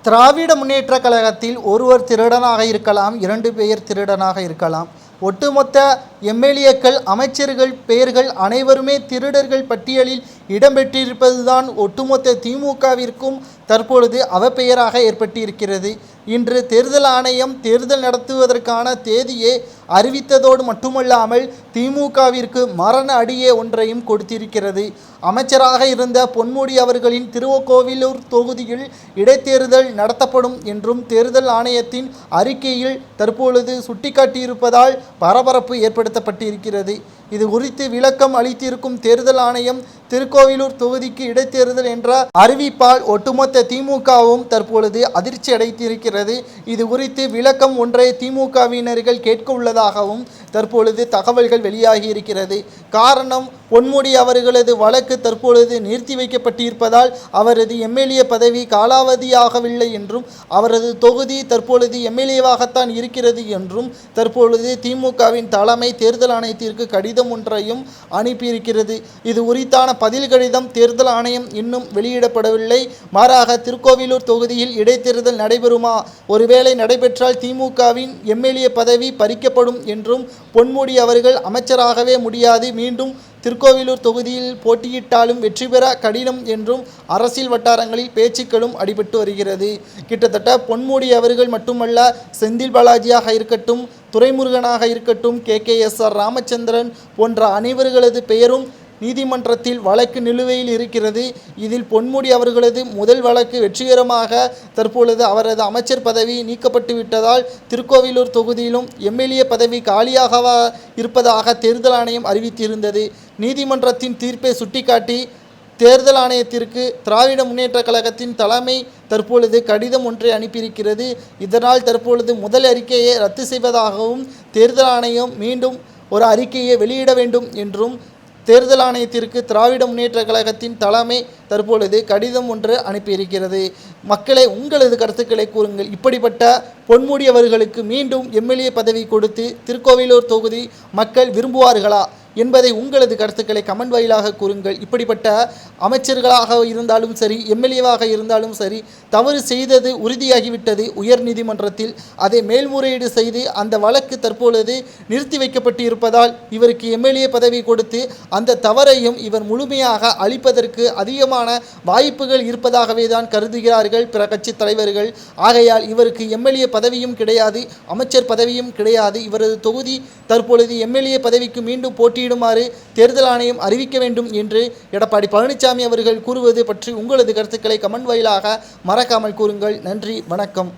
திராவிட முன்னேற்ற கழகத்தில் ஒருவர் திருடனாக இருக்கலாம், 2 பேர் திருடனாக இருக்கலாம். ஒட்டுமொத்த எம்எல்ஏக்கள், அமைச்சர்கள் பெயர்கள் அனைவருமே திருடர்கள் பட்டியலில் இடம்பெற்றிருப்பதுதான் ஒட்டுமொத்த திமுகவிற்கும் தற்பொழுது அவப்பெயராக ஏற்பட்டிருக்கிறது. இன்று தேர்தல் ஆணையம் தேர்தல் நடத்துவதற்கான தேதியை அறிவித்ததோடு மட்டுமல்லாமல் திமுகவிற்கு மரண அடியே ஒன்றையும் கொடுத்திருக்கிறது. அமைச்சராக இருந்த பொன்முடி அவர்களின் திருக்கோவிலூர் தொகுதியில் இடைத்தேர்தல் நடத்தப்படும் என்றும் தேர்தல் ஆணையத்தின் அறிக்கையில் தற்பொழுது சுட்டிக்காட்டியிருப்பதால் பரபரப்பு ஏற்படுத்தப்பட்டிருக்கிறது. இது குறித்து விளக்கம் அளித்திருக்கும் தேர்தல் ஆணையம் திருக்கோவிலூர் தொகுதிக்கு இடைத்தேர்தல் என்ற அறிவிப்பால் ஒட்டுமொத்த திமுகவும் தற்பொழுது அதிர்ச்சி அடைத்திருக்கிறது. இது குறித்து விளக்கம் ஒன்றை திமுகவினர்கள் கேட்க உள்ளதாகவும் தற்பொழுது தகவல்கள் வெளியாகி இருக்கிறது. காரணம், பொன்முடி அவர்களது வழக்கு தற்பொழுது நிறுத்தி வைக்கப்பட்டிருப்பதால் அவரது எம்எல்ஏ பதவி காலாவதியாகவில்லை என்றும் அவரது தொகுதி தற்பொழுது எம்எல்ஏவாகத்தான் இருக்கிறது என்றும் தற்பொழுது திமுகவின் தலைமை தேர்தல் ஆணையத்திற்கு கடிதம் ஒன்றையும் அனுப்பியிருக்கிறது. இது குறித்தான பதில் கடிதம் தேர்தல் ஆணையம் இன்னும் வெளியிடப்படவில்லை. மாறாக திருக்கோவிலூர் தொகுதியில் இடைத்தேர்தல் நடைபெறுமா, ஒருவேளை நடைபெற்றால் திமுகவின் எம்எல்ஏ பதவி பறிக்கப்படும் என்றும், பொன்முடி அவர்கள் அமைச்சராகவே முடியாது, மீண்டும் திருக்கோவிலூர் தொகுதியில் போட்டியிட்டாலும் வெற்றி பெற கடினம் என்றும் அரசியல் வட்டாரங்களில் பேச்சுக்களும் அடிபட்டு வருகிறது. கிட்டத்தட்ட பொன்முடி அவர்கள் மட்டுமல்ல, செந்தில் பாலாஜியாக இருக்கட்டும், துரைமுருகனாக இருக்கட்டும், KKSR ராமச்சந்திரன் போன்ற அனைவர்களது பெயரும் நீதிமன்றத்தில் வழக்கு நிலுவையில் இருக்கிறது. இதில் பொன்முடி அவர்களது முதல் வழக்கு வெற்றிகரமாக தற்பொழுது அவரது அமைச்சர் பதவி நீக்கப்பட்டு விட்டதால் திருக்கோவிலூர் தொகுதியிலும் எம்எல்ஏ பதவி காலியாக இருப்பதாக தேர்தல் ஆணையம் அறிவித்திருந்தது. நீதிமன்றத்தின் தீர்ப்பை சுட்டிக்காட்டி தேர்தல் ஆணையத்திற்கு திராவிட முன்னேற்ற கழகத்தின் தலைமை தற்பொழுது கடிதம் ஒன்றை அனுப்பியிருக்கிறது. இதனால் தற்பொழுது முதல் அறிக்கையை ரத்து செய்வதாகவும் தேர்தல் ஆணையம் மீண்டும் ஒரு அறிக்கையை வெளியிட வேண்டும் என்றும் தேர்தல் ஆணையத்திற்கு திராவிட முன்னேற்ற கழகத்தின் தலைமை தற்பொழுது கடிதம் ஒன்று அனுப்பியிருக்கிறது. மக்களை, உங்களது கருத்துக்களை கூறுங்கள். இப்படிப்பட்ட பொன்முடி அவர்களுக்கு மீண்டும் எம்எல்ஏ பதவி கொடுத்து திருக்கோவிலூர் தொகுதி மக்கள் விரும்புவார்களா என்பதை உங்களது கருத்துக்களை கமெண்ட் வாயிலாக கூறுங்கள். இப்படிப்பட்ட அமைச்சர்களாக இருந்தாலும் சரி, எம்எல்ஏவாக இருந்தாலும் சரி, தவறு செய்தது உறுதியாகிவிட்டது உயர் நீதிமன்றத்தில். அதை மேல்முறையீடு செய்து அந்த வழக்கு தற்பொழுது நிறுத்தி வைக்கப்பட்டு இருப்பதால் இவருக்கு எம்எல்ஏ பதவி கொடுத்து அந்த தவறையும் இவர் முழுமையாக அளிப்பதற்கு அதிகமான வாய்ப்புகள் இருப்பதாகவே தான் கருதுகிறார்கள் பிற கட்சி தலைவர்கள். ஆகையால் இவருக்கு எம்எல்ஏ பதவியும் கிடையாது, அமைச்சர் பதவியும் கிடையாது. இவரது தொகுதி தற்பொழுது எம்எல்ஏ பதவிக்கு மீண்டும் போட்டியிடுமாறு தேர்தல் ஆணையம் அறிவிக்க வேண்டும் என்று எடப்பாடி பழனிசாமி அவர்கள் கூறுவது பற்றி உங்களது கருத்துக்களை கமெண்ட் வாயிலாக மறக்காமல் கூறுங்கள். நன்றி, வணக்கம்.